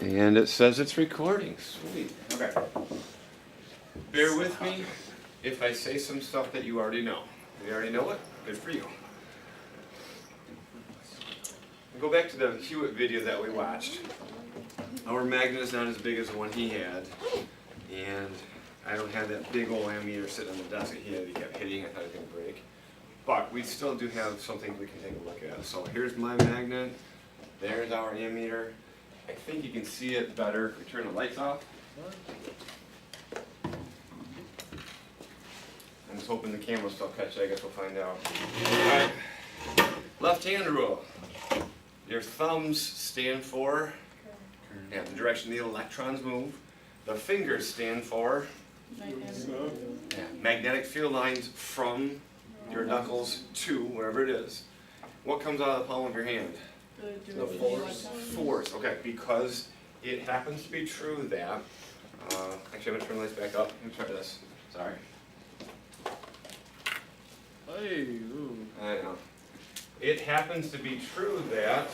And it says it's recording. Sweet. Okay. Bear with me if I say some stuff that you already know. If you already know it, good for you. Go back to the Hewitt video that we watched. Our magnet is not as big as the one he had. And I don't have that big old ammeter sitting on the desk that he had. He kept hitting. I thought it was going to break. But we still do have something we can take a look at. So here's my magnet. There's our ammeter. I think you can see it better if we turn the lights off. I'm just hoping the camera will still catch it. I guess we'll find out. Alright. Left hand rule. Your thumbs stand for the direction the electrons move. The fingers stand for magnetic field lines from your knuckles to wherever it is. What comes out of the palm of your hand? The force. Force, okay, because it happens to be true that, actually I'm going to turn the lights back up. Let me try this. Sorry. Hey, ooh. I know. It happens to be true that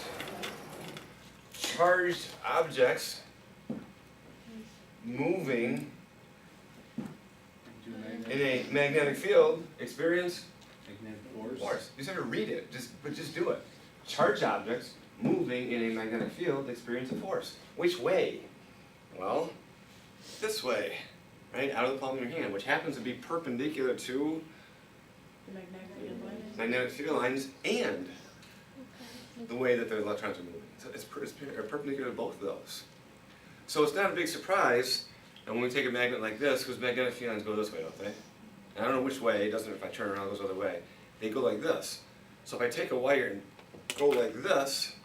charged objects moving in a magnetic field experience force. You just have to read it, but just do it. Charged objects moving in a magnetic field experience a force. Which way? Well, this way, right? Out of the palm of your hand, which happens to be perpendicular to magnetic field lines and the way that the electrons are moving. So it's perpendicular to both of those. So it's not a big surprise, and when we take a magnet like this, because magnetic field lines go this way, don't they? And I don't know which way, it doesn't if I turn around, it goes the other way. They go like this. So if I take a wire and go like this,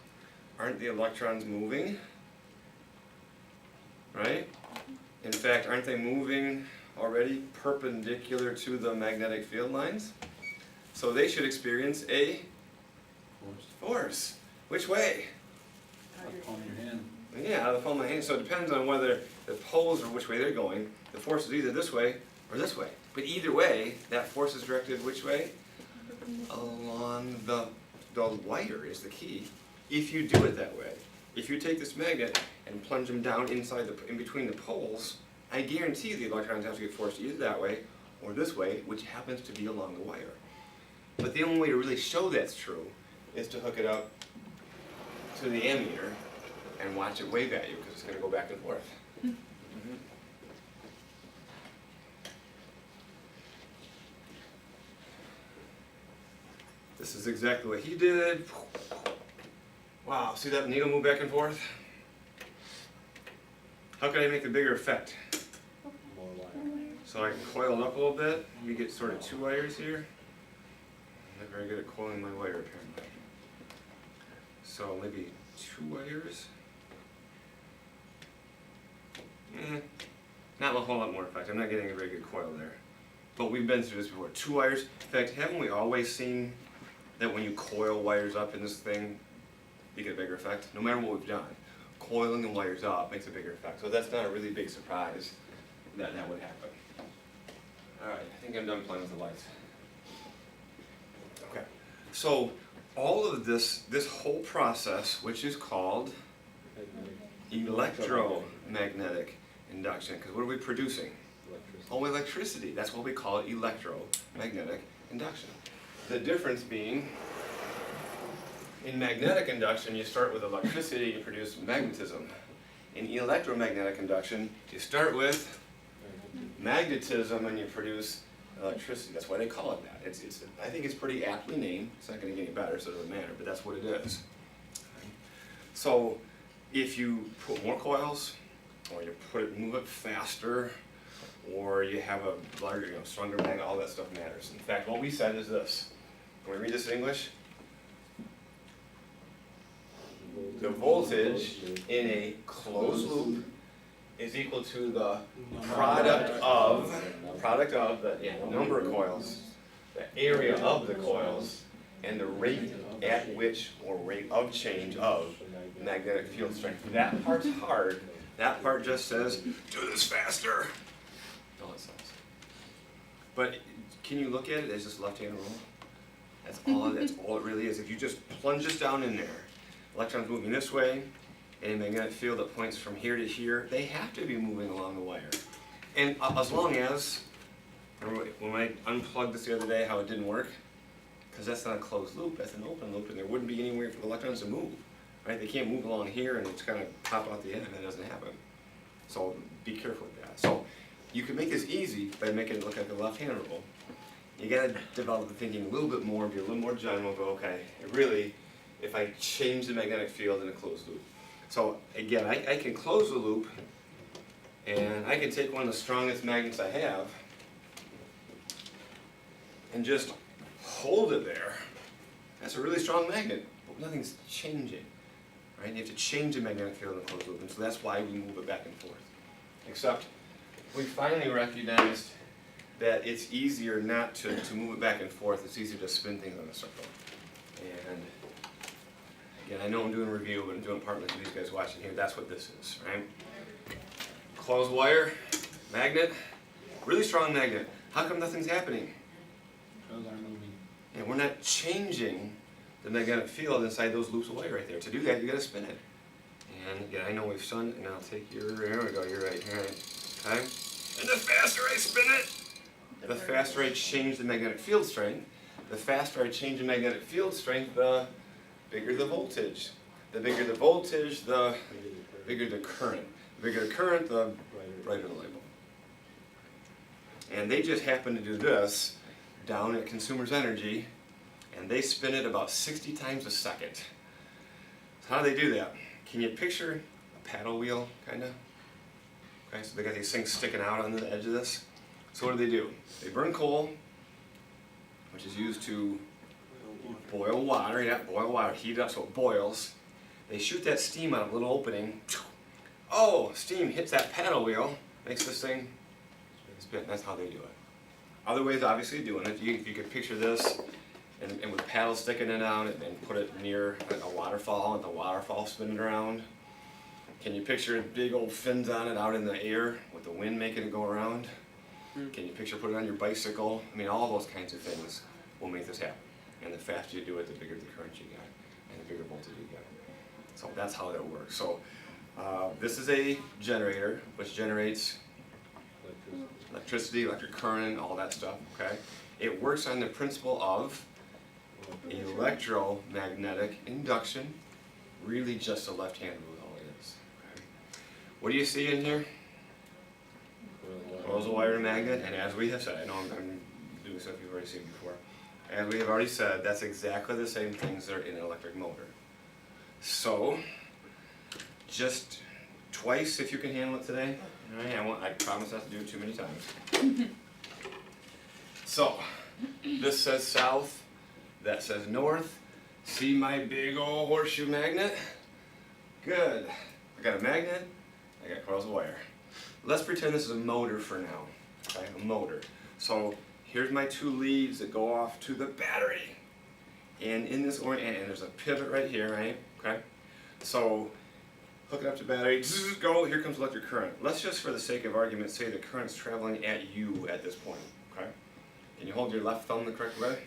aren't the electrons moving? Right? In fact, aren't they moving already perpendicular to the magnetic field lines? So they should experience a force. Which way? Out of the palm of your hand. Yeah, out of the palm of my hand. So it depends on whether the poles or which way they're going. The force is either this way or this way. But either way, that force is directed which way? Along the wire is the key. If you do it that way, if you take this magnet and plunge them down in between the poles, I guarantee the electrons have to get forced either that way or this way, which happens to be along the wire. But the only way to really show that's true is to hook it up to the ammeter and watch it wave at you, because it's going to go back and forth. This is exactly what he did. Wow, see that needle move back and forth? How can I make a bigger effect? More wire. So I can coil it up a little bit. You get sort of two wires here. I'm not very good at coiling my wire apparently. So maybe two wires. Not a whole lot more effect. I'm not getting a very good coil there. But we've been through this before. Two wires. In fact, haven't we always seen that when you coil wires up in this thing, you get a bigger effect? No matter what we've done. Coiling the wires up makes a bigger effect. So that's not a really big surprise that that would happen. Alright, I think I'm done playing with the lights. Okay. So all of this whole process, which is called electromagnetic induction, because what are we producing? Electricity. Oh, electricity. That's what we call it, electromagnetic induction. The difference being, in magnetic induction, you start with electricity, you produce magnetism. In electromagnetic induction, you start with magnetism and you produce electricity. That's why they call it that. I think it's pretty aptly named. It's not going to get any better, so it doesn't matter, but that's what it is. So, if you put more coils, or you move it faster, or you have a larger, stronger magnet, all that stuff matters. In fact, what we said is this. Can we read this in English? The voltage in a closed loop is equal to the product of the number of coils, the area of the coils, and the rate at which, or rate of change of, magnetic field strength. That part's hard. That part just says, do this faster. All it says. But can you look at it as just left-hand rule? That's all it really is. If you just plunge this down in there, electrons moving this way, and a magnetic field that points from here to here, they have to be moving along the wire. And as long as, remember when I unplugged this the other day, how it didn't work? Because that's not a closed loop, that's an open loop, and there wouldn't be anywhere for the electrons to move. Right? They can't move along here and it's kind of pop out the end, and that doesn't happen. So be careful with that. So you can make this easy by making it look like a left-hand rule. You gotta develop the thinking a little bit more, be a little more general, go, okay, really, if I change the magnetic field in a closed loop. So again, I can close the loop, and I can take one of the strongest magnets I have, and just hold it there. That's a really strong magnet, but nothing's changing. Right? You have to change the magnetic field in a closed loop, and so that's why we move it back and forth. Except, we finally recognized that it's easier not to move it back and forth, it's easier to spin things on a circle. And again, I know I'm doing a review, but I'm doing partly for these guys watching here, that's what this is, right? Closed wire, magnet, really strong magnet. How come nothing's happening? Because I'm moving. And we're not changing the magnetic field inside those loops of wire right there. To do that, you gotta spin it. And again, I know we've spun, and I'll take your, there we go, you're right, okay? And the faster I spin it, the faster I change the magnetic field strength. The faster I change the magnetic field strength, the bigger the voltage. The bigger the voltage, the bigger the current. The bigger the current, the brighter the label. And they just happen to do this down at Consumers Energy, and they spin it about 60 times a second. So how do they do that? Can you picture a paddle wheel, kind of? Okay, so they got these things sticking out on the edge of this. So what do? They burn coal, which is used to boil water, heat it up so it boils. They shoot that steam out of a little opening. Oh, steam hits that paddle wheel, makes this thing spin. That's how they do it. Other ways, obviously, of doing it, you could picture this, and with paddles sticking it out, and put it near a waterfall, and the waterfall spinning around. Can you picture big old fins on it out in the air with the wind making it go around? Can you picture putting it on your bicycle? I mean, all those kinds of things will make this happen. And the faster you do it, the bigger the current you get, and the bigger voltage you get. So that's how that works. So this is a generator which generates electricity, electric current, all that stuff, okay? It works on the principle of electromagnetic induction, really just a left-hand rule, all it is. Okay? What do you see in here? Coils of wire and magnet, and as we have said, I know I'm doing stuff you've already seen before, as we have already said, that's exactly the same things that are in an electric motor. So, just twice if you can handle it today. All right, I promise not to do it too many times. So, this says south, that says north. See my big old horseshoe magnet? Good. I got a magnet, I got coils of wire. Let's pretend this is a motor for now, okay, a motor. So here's my two leads that go off to the battery. And in this and there's a pivot right here, right, okay? So hook it up to battery, go, here comes electric current. Let's just, for the sake of argument, say the current's traveling at you at this point, okay? Can you hold your left thumb the correct way?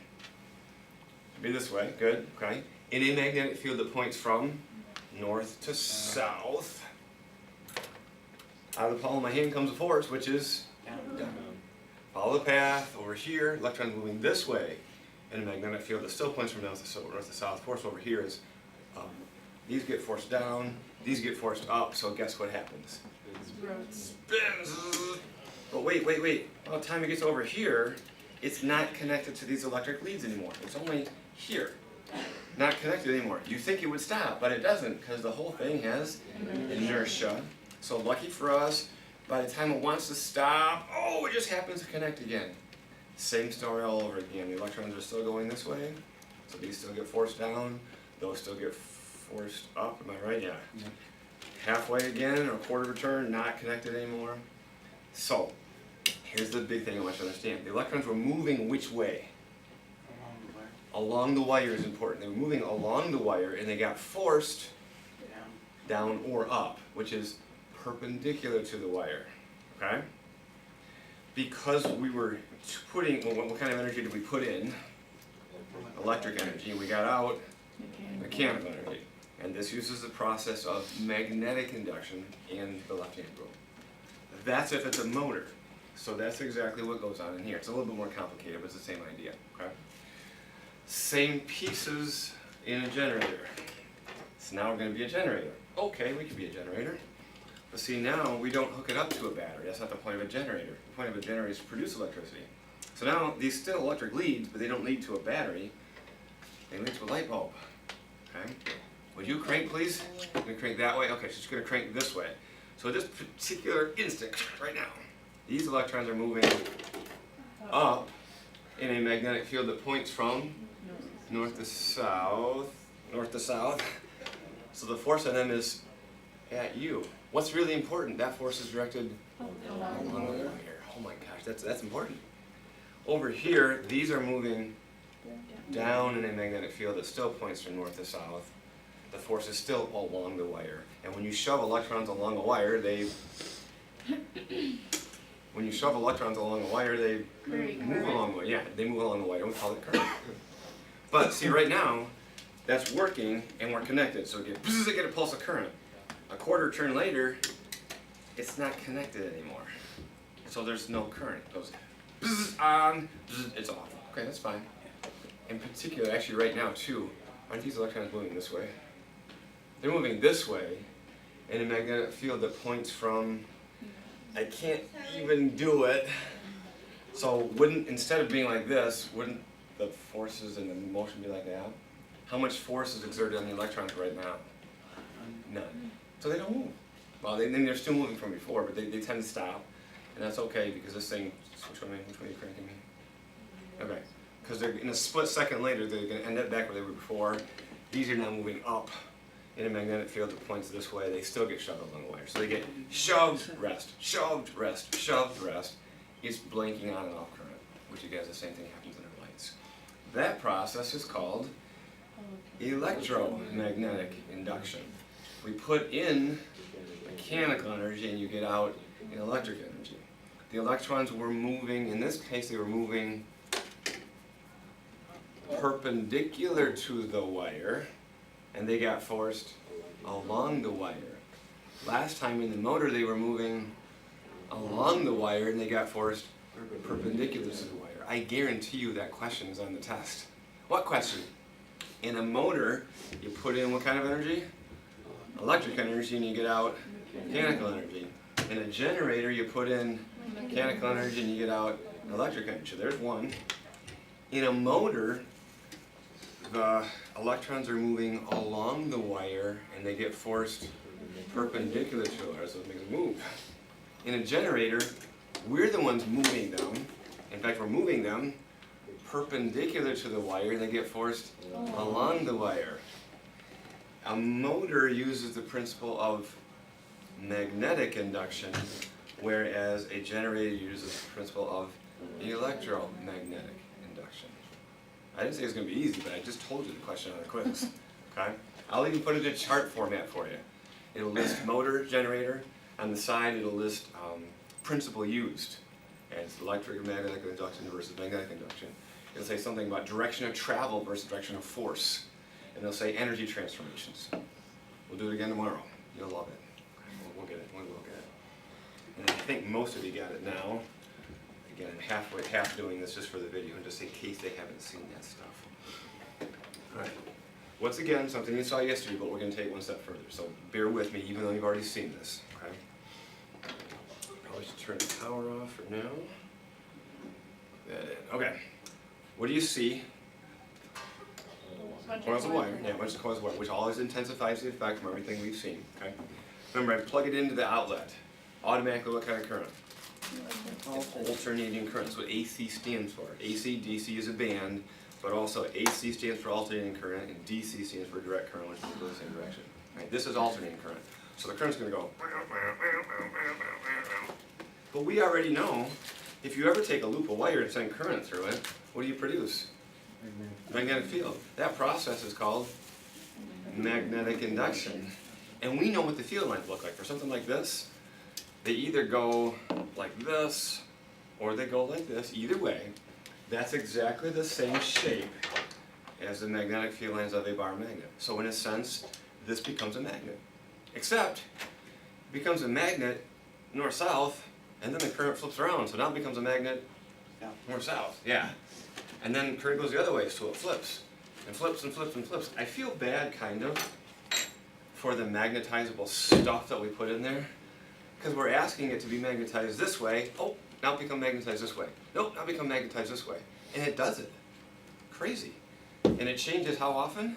Be this way, good, okay? In a magnetic field that points from north to south, out of the palm of my hand comes a force, which is down. Follow the path over here, electrons moving this way in a magnetic field that still points from north to south. Force over here is, these get forced down, these get forced up, so guess what happens? Spins! But wait. By the time it gets over here, it's not connected to these electric leads anymore. It's only here. Not connected anymore. You think it would stop, but it doesn't, because the whole thing has inertia. So lucky for us, by the time it wants to stop, oh, it just happens to connect again. Same story all over again. The electrons are still going this way, so these still get forced down, those still get forced up, am I right? Yeah. Halfway again, or a quarter of a turn, not connected anymore. So, here's the big thing I want you to understand. The electrons were moving which way? Along the wire is important. They were moving along the wire, and they got forced down or up, which is perpendicular to the wire, okay? Because we were putting, well, what kind of energy did we put in? Electric energy, and we got out mechanical energy. And this uses the process of magnetic induction in the left-hand rule. That's if it's a motor. So that's exactly what goes on in here. It's a little bit more complicated, but it's the same idea. Okay? Same pieces in a generator. So now we're going to be a generator. Okay, we can be a generator. But see, now we don't hook it up to a battery. That's not the point of a generator. The point of a generator is to produce electricity. So now these still electric leads, but they don't lead to a battery. They lead to a light bulb. Okay? Would you crank, please? I'm going to crank that way? Okay, so it's going to crank this way. So this particular instant, right now, these electrons are moving up in a magnetic field that points from north to south. So the force on them is at you. What's really important? That force is directed along the wire. Oh my gosh, that's important. Over here, these are moving down in a magnetic field that still points from north to south. The force is still along the wire. And when you shove electrons along a wire, they move along the wire. Yeah, they move along the wire. We call it current. But see, right now, that's working, and we're connected. So I get a pulse of current. A quarter turn later, it's not connected anymore. So there's no current. It goes on, it's off. Okay, that's fine. In particular, actually right now too, aren't these electrons moving this way? They're moving this way in a magnetic field that points from, I can't even do it. So instead of being like this, wouldn't the forces and the motion be like that? How much force is exerted on the electrons right now? None. So they don't move. Well, they're still moving from before, but they tend to stop. And that's okay, because this thing, which one are you cranking me? Okay. Because they're in a split second later, they're going to end up back where they were before. These are now moving up in a magnetic field that points this way. They still get shoved along the wire. So they get shoved, rest, shoved, rest, shoved, rest. It's blinking on and off current, which again is the same thing happens in our lights. That process is called electromagnetic induction. We put in mechanical energy and you get out electric energy. The electrons were moving, in this case they were moving perpendicular to the wire, and they got forced along the wire. Last time in the motor they were moving along the wire and they got forced perpendicular to the wire. I guarantee you that question is on the test. What question? In a motor, you put in what kind of energy? Electric energy, and you get out mechanical energy. In a generator, you put in mechanical energy and you get out electric energy. There's one. In a motor, the electrons are moving along the wire and they get forced perpendicular to the wire, so it makes it move. In a generator, we're the ones moving them. In fact, we're moving them perpendicular to the wire and they get forced along the wire. A motor uses the principle of magnetic induction, whereas a generator uses the principle of electromagnetic induction. I didn't say it was going to be easy, but I just told you the question on the quiz. Okay? I'll even put it in chart format for you. It'll list motor, generator. On the side, it'll list principle used as electromagnetic induction versus magnetic induction. It'll say something about direction of travel versus direction of force. And they'll say energy transformations. We'll do it again tomorrow. You'll love it. Okay, we'll get it. We'll get it. And I think most of you got it now. Again, I'm half doing this just for the video, and just in case they haven't seen that stuff. All right. Once again, something you saw yesterday, but we're going to take it one step further. So bear with me, even though you've already seen this. Okay. Probably should turn the power off for now. Okay. What do you see? Coils of wire. Yeah, a bunch of coils of wire, which always intensifies the effect from everything we've seen. Okay. Remember, I plug it into the outlet. Automatically, what kind of current? Alternating current. That's what AC stands for. AC, DC is a band, but also AC stands for alternating current, and DC stands for direct current, which goes the same direction. Right? This is alternating current. So the current's going to go. But we already know, if you ever take a loop of wire and send current through it, what do you produce? Magnetic field. That process is called magnetic induction. And we know what the field lines look like. For something like this, they either go like this, or they go like this. Either way, that's exactly the same shape as the magnetic field lines of a bar magnet. So in a sense, this becomes a magnet. Except, it becomes a magnet north-south, and then the current flips around, so now it becomes a magnet north-south, yeah. And then current goes the other way, so it flips, and flips, and flips, and flips. I feel bad, kind of, for the magnetizable stuff that we put in there, because we're asking it to be magnetized this way. Oh, now it become magnetized this way. Nope, now it become magnetized this way. And it does it. Crazy. And it changes how often?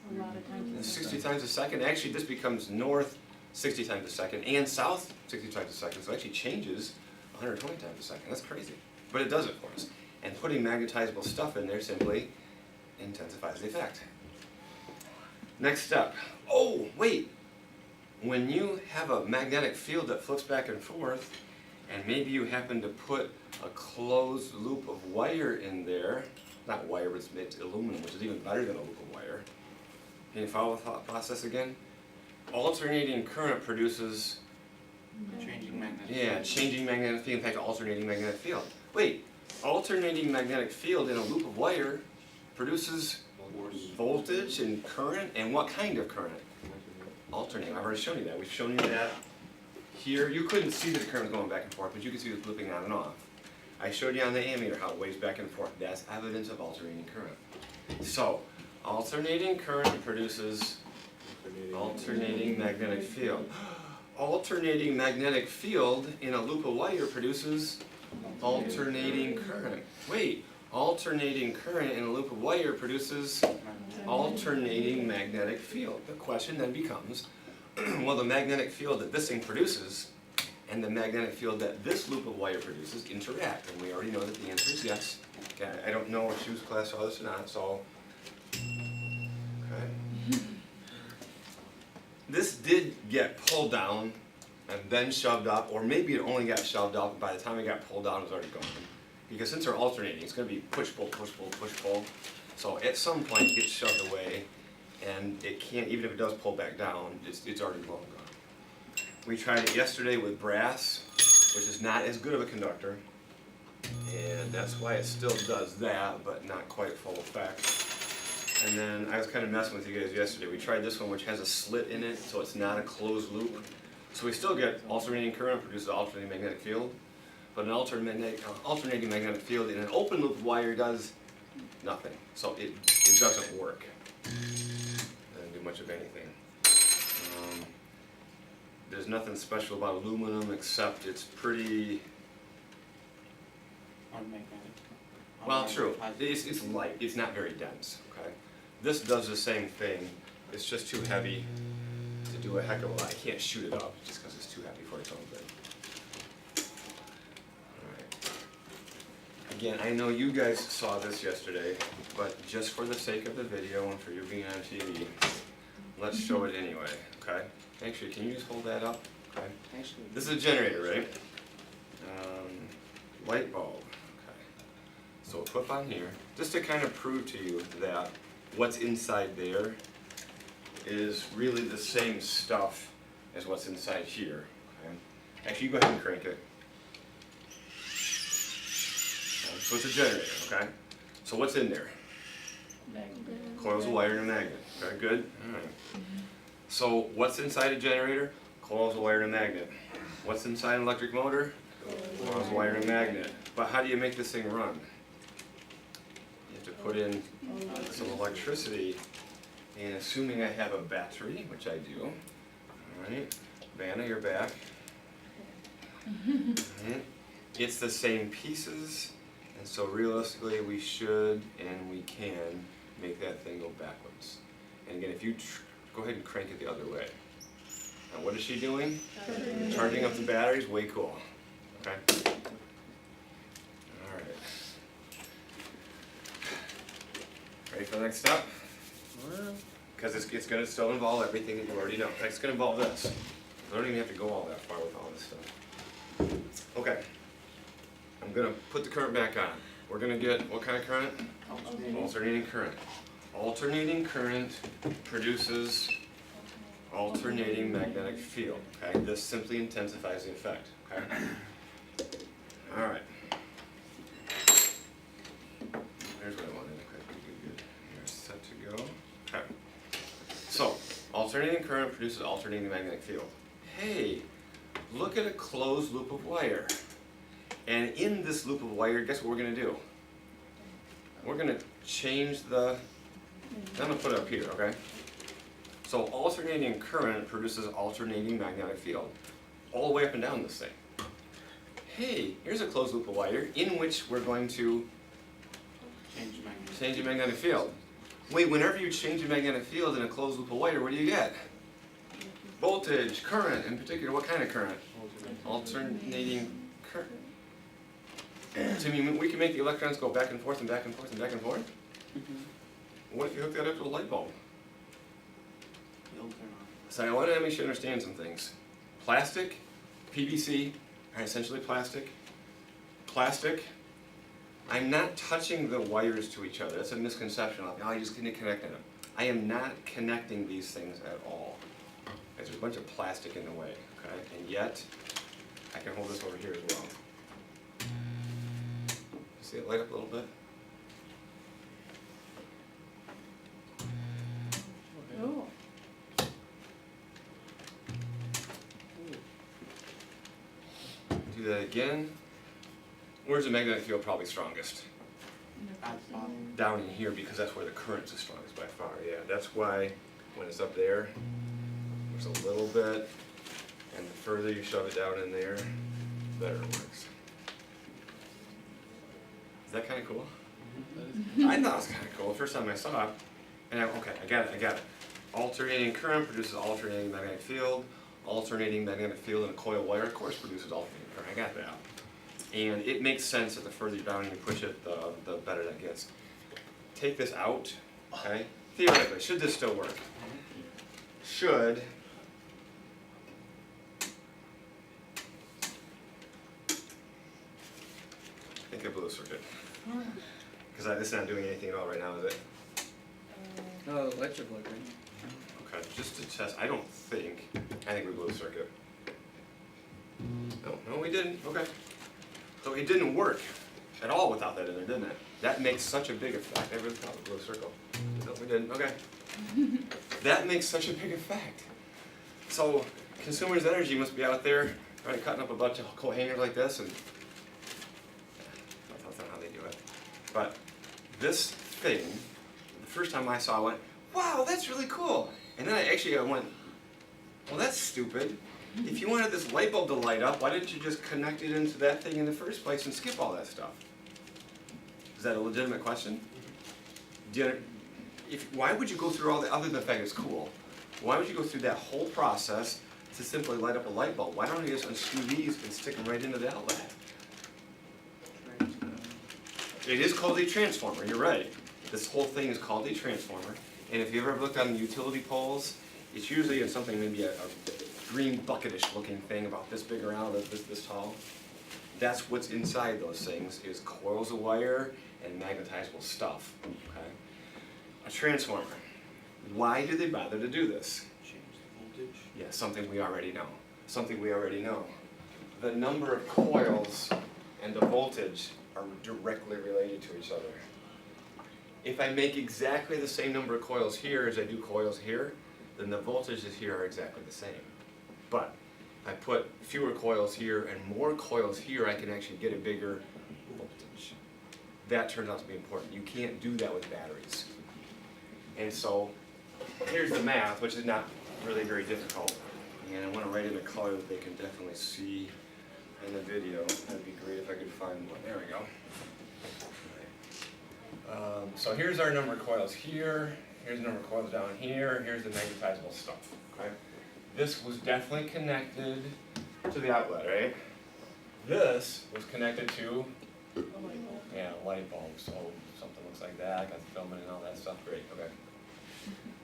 A lot of times. 60 times a second. Actually, this becomes north 60 times a second and south 60 times a second. So it actually changes 120 times a second. That's crazy. But it does it for us. And putting magnetizable stuff in there simply intensifies the effect. Next step. Oh, wait. When you have a magnetic field that flips back and forth, and maybe you happen to put a closed loop of wire in there, not wire, but it's aluminum, which is even better than a loop of wire. Can you follow the thought process again? Alternating current produces, Changing magnetic. yeah, changing magnetic field, in fact, alternating magnetic field. Wait, alternating magnetic field in a loop of wire produces voltage and current, and what kind of current? Alternating. I've already shown you that. We've shown you that here. You couldn't see the current going back and forth, but you could see it flipping on and off. I showed you on the ammeter how it waves back and forth. That's evidence of alternating current. So, alternating current produces alternating magnetic field. Alternating magnetic field in a loop of wire produces alternating current. Wait, alternating current in a loop of wire produces alternating magnetic field. The question then becomes, well, the magnetic field that this thing produces and the magnetic field that this loop of wire produces interact, and we already know that the answer is yes. Okay, I don't know if she was class saw this or not, so okay. This did get pulled down and then shoved up, or maybe it only got shoved up, and by the time it got pulled down, it was already gone. Because since they're alternating, it's going to be push, pull, push, pull, push, pull. So at some point, it gets shoved away, and it can't, even if it does pull back down, it's already long gone. We tried it yesterday with brass, which is not as good of a conductor, and that's why it still does that, but not quite full effect. And then I was kind of messing with you guys yesterday. We tried this one, which has a slit in it, so it's not a closed loop. So we still get alternating current, produces an alternating magnetic field, but an alternating magnetic field in an open loop wire does nothing. So it doesn't work. Doesn't do much of anything. There's nothing special about aluminum except it's pretty, Unmagnetic. well, true. It's light. It's not very dense. Okay. This does the same thing. It's just too heavy to do a heck of a lot. I can't shoot it up just because it's too heavy for its own good. Alright. Again, I know you guys saw this yesterday, but just for the sake of the video and for you being on TV, let's show it anyway, okay? Actually, can you just hold that up? Okay. This is a generator, right? Light bulb. Okay. So we'll flip on here, just to kind of prove to you that what's inside there is really the same stuff as what's inside here. Okay? Actually, you go ahead and crank it. Okay, so it's a generator, okay? So what's in there? Coils of wire and a magnet. Okay, good? Alright. So what's inside a generator? Coils of wire and a magnet. What's inside an electric motor? Coils of wire and a magnet. But how do you make this thing run? You have to put in some electricity, and assuming I have a battery, which I do, alright, Vanna, you're back. Alright. It's the same pieces, and so realistically we should and we can make that thing go backwards. And again, if you go ahead and crank it the other way. Now what is she doing? Charging up the batteries, way cool. Okay? Alright. Ready for the next step? Because it's going to still involve everything that you already know. It's going to involve this. I don't even have to go all that far with all this stuff. Okay. I'm going to put the current back on. We're going to get what kind of current? Alternating current. Alternating current produces alternating magnetic field. Okay? This simply intensifies the effect. Okay? Alright. Here's what I wanted. Okay, good. Here's set to go. Okay. So, Alternating current produces alternating magnetic field. Hey, look at a closed loop of wire. And in this loop of wire, guess what we're going to do? We're going to change the, I'm going to put it up here, okay? So alternating current produces alternating magnetic field all the way up and down this thing. Hey, here's a closed loop of wire in which we're going to change the magnetic field. Wait, whenever you change the magnetic field in a closed loop of wire, what do you get? Voltage, current, in particular, what kind of current? Alternating current. So you mean we can make the electrons go back and forth and back and forth and back and forth? What if you hook that up to a light bulb? So I want to make sure you understand some things. Plastic, PVC, are essentially plastic. Plastic, I'm not touching the wires to each other. That's a misconception. I just need to connect them. I am not connecting these things at all. There's a bunch of plastic in the way, okay? And yet, I can hold this over here as well. See it light up a little bit? Oh. Do that again. Where's the magnetic field probably strongest? Down in here, because that's where the current's the strongest by far. Yeah, that's why when it's up there, there's a little bit, and the further you shove it down in there, the better it works. Is that kind of cool? I thought it was kind of cool. The first time I saw it, and okay, I got it. Alternating current produces alternating magnetic field. Alternating magnetic field in a coil wire, of course, produces alternating current. I got that. And it makes sense that the further down you push it, the better that gets. Take this out, okay? Theoretically, should this still work? Should I think I blew a circuit. Because this is not doing anything at all right now, is it? No, electrical, right? Okay, just to test, I think we blew a circuit. No, we didn't, okay. So it didn't work at all without that in there, didn't it? That makes such a big effect. I really thought we blew a circle. No, we didn't, okay. That makes such a big effect. So consumers' energy must be out there, right, cutting up a bunch of coat hangers like this, and that's not how they do it. But this thing, the first time I saw it, I went, wow, that's really cool. And then I went, well, that's stupid. If you wanted this light bulb to light up, why didn't you just connect it into that thing in the first place and skip all that stuff? Is that a legitimate question? Why would you go through all the, other than the fact it's cool, why would you go through that whole process to simply light up a light bulb? Why don't you just unscrew these and stick them right into the outlet? It is called a transformer, you're right. This whole thing is called a transformer. And if you've ever looked on the utility poles, it's usually in something, maybe a green bucketish looking thing about this big around, this tall. That's what's inside those things, is coils of wire and magnetizable stuff, okay? A transformer. Why do they bother to do this? Change the voltage. Yeah, something we already know. Something we already know. The number of coils and the voltage are directly related to each other. If I make exactly the same number of coils here as I do coils here, then the voltages here are exactly the same. But if I put fewer coils here and more coils here, I can actually get a bigger voltage. That turns out to be important. You can't do that with batteries. And so here's the math, which is not really very difficult. And I want to write in a color that they can definitely see in the video. That'd be great if I could find one. There we go. So here's our number of coils here. Here's the number of coils down here. Here's the magnetizable stuff. Okay. This was definitely connected to the outlet, right? This was connected to light bulb. So something looks like that. I got the filament and all that stuff. Great. Okay.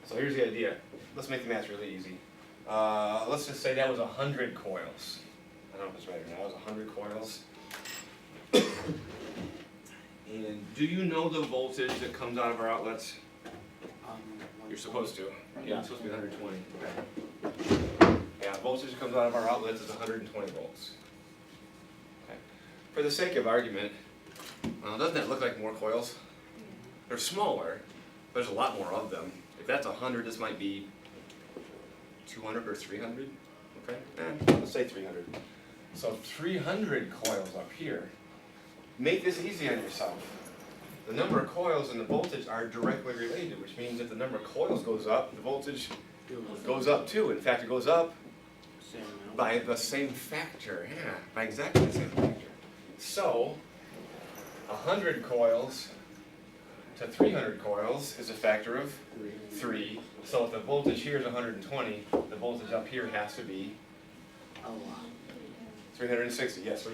So here's the idea. Let's make the math really easy. Let's just say that was 100 coils. I don't know if it's right or not. It was 100 coils. And do you know the voltage that comes out of our outlets? You're supposed to. Yeah, it's supposed to be 120. Okay. Yeah, voltage that comes out of our outlets is 120 volts. Okay. For the sake of argument, doesn't that look like more coils? They're smaller, but there's a lot more of them. If that's 100, this might be 200 or 300, okay? Let's say 300. So 300 coils up here. Make this easy on yourself. The number of coils and the voltage are directly related, which means if the number of coils goes up, the voltage goes up too. In fact, it goes up Same amount. by the same factor, yeah, by exactly the same factor. So, 100 coils to 300 coils is a factor of 3. So if the voltage here is 120, the voltage up here has to be A lot. 360. Yes,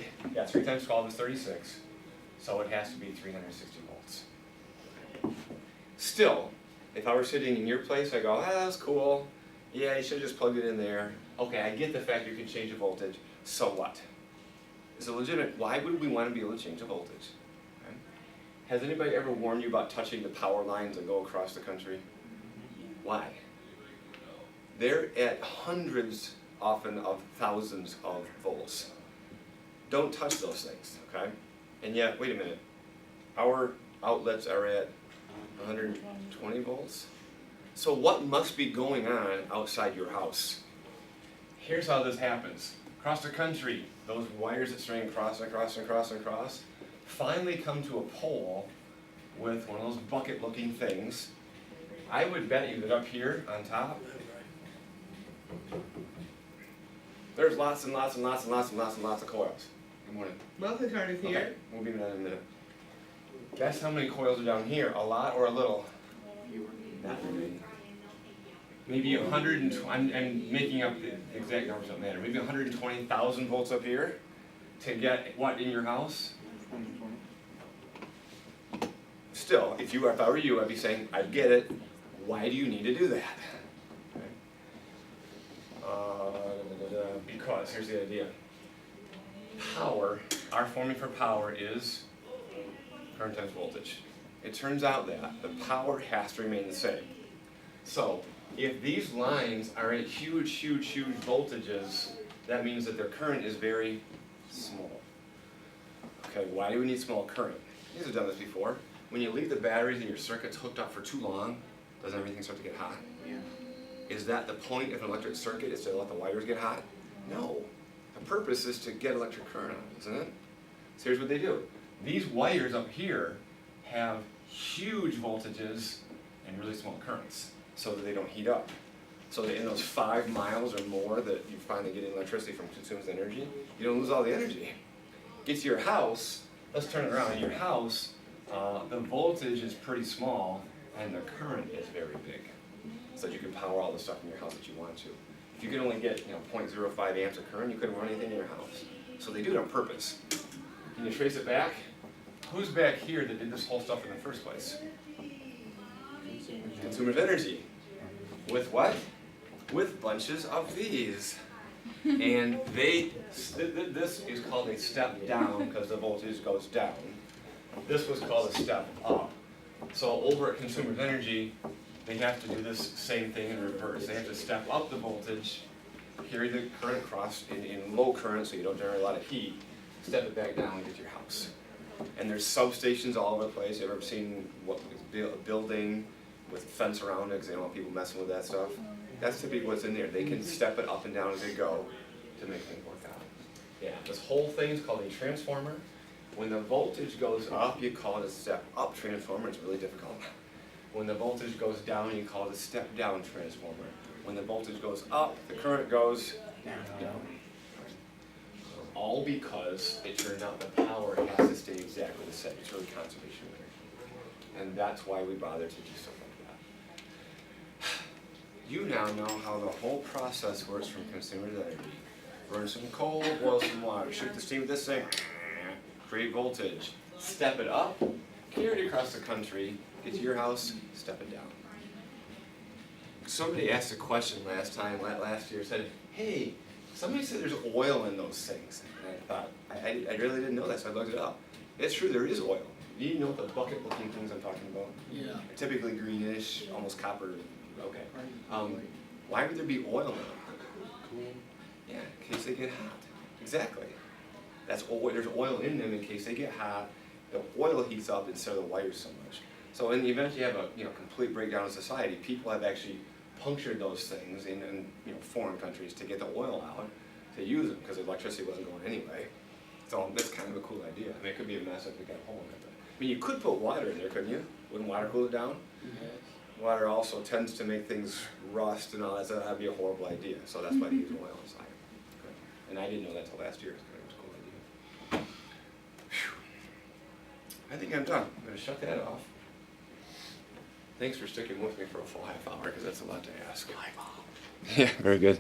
3 times 12 is 36. So it has to be 360 volts. Still, if I were sitting in your place, I go, ah, that's cool. Yeah, you should have just plugged it in there. Okay, I get the fact you can change the voltage. So what? It's a legitimate, why would we want to be able to change the voltage? Okay. Has anybody ever warned you about touching the power lines that go across the country? Why? They're at hundreds, often of thousands of volts. Don't touch those things, okay? And yet, wait a minute, our outlets are at 120 volts? So what must be going on outside your house? Here's how this happens. Across the country, those wires that string across and across and across and across finally come to a pole with one of those bucket-looking things. I would bet you that up here on top, there's lots and lots and lots and lots and lots and lots of coils. Good morning. Welcome, Cardiff here. Okay, we'll be in that in a minute. Guess how many coils are down here? A lot or a little? Not really. Maybe 120, I'm making up the exact numbers, don't matter. Maybe 120,000 volts up here to get what in your house? Still, if I were you, I'd be saying, I get it. Why do you need to do that? Okay. Because, here's the idea. Power, our formula for power is current times voltage. It turns out that the power has to remain the same. So, if these lines are at huge, huge, huge voltages, that means that their current is very small. Okay, why do we need small current? You guys have done this before. When you leave the batteries in your circuits hooked up for too long, doesn't everything start to get hot? Yeah. Is that the point of an electric circuit, is to let the wires get hot? No. The purpose is to get electric current out, isn't it? So here's what they do. These wires up here have huge voltages and really small currents, so that they don't heat up. So that in those 5 miles or more that you finally get electricity from consumes energy, you don't lose all the energy. Get to your house, let's turn it around. In your house, the voltage is pretty small and the current is very big. So that you can power all the stuff in your house that you want to. If you can only get 0.05 amps of current, you couldn't run anything in your house. So they do it on purpose. Can you trace it back? Who's back here that did this whole stuff in the first place? Consumers of energy. With what? With bunches of these. And this is called a step down because the voltage goes down. This was called a step up. So over at Consumers Energy, they have to do this same thing in reverse. They have to step up the voltage, carry the current across in low current so you don't generate a lot of heat, step it back down and get to your house. And there's substations all over the place. You ever seen a building with fence around it because they don't want people messing with that stuff? That's typically what's in there. They can step it up and down as they go to make things work out. Yeah, this whole thing is called a transformer. When the voltage goes up, you call it a step up transformer. It's really difficult. When the voltage goes down, you call it a step down transformer. When the voltage goes up, the current goes down. All because it turned out the power has to stay exactly the same. It's really conservation of energy. And that's why we bother to do stuff like that. You now know how the whole process works from Consumers Energy. Burn some coal, boil some water, shoot the steam with this thing, create voltage, step it up, carry it across the country, get to your house, step it down. Somebody asked a question last year, said, hey, somebody said there's oil in those things. And I thought, I really didn't know that, so I looked it up. It's true, there is oil. Do you know what the bucket-looking things I'm talking about? Yeah. They're typically greenish, almost copper. Okay. Why would there be oil in them? Cool. Yeah, in case they get hot. Exactly. That's oil. There's oil in them in case they get hot. The oil heats up instead of the wires so much. So in the event you have a complete breakdown of society, people have actually punctured those things in you know, foreign countries to get the oil out, to use them, because the electricity wasn't going anyway. So that's kind of a cool idea. I mean, it could be a mess if we got a hole in it. But, I mean, you could put water in there, couldn't you? Wouldn't water cool it down? Yes. Water also tends to make things rust and all that, so that'd be a horrible idea. So that's why they use oil inside. Good. And I didn't know that till last year. It was a cool idea. Whew. I think I'm done. I'm going to shut that off. Thanks for sticking with me for a full half hour, because that's a lot to ask. Yeah, very good.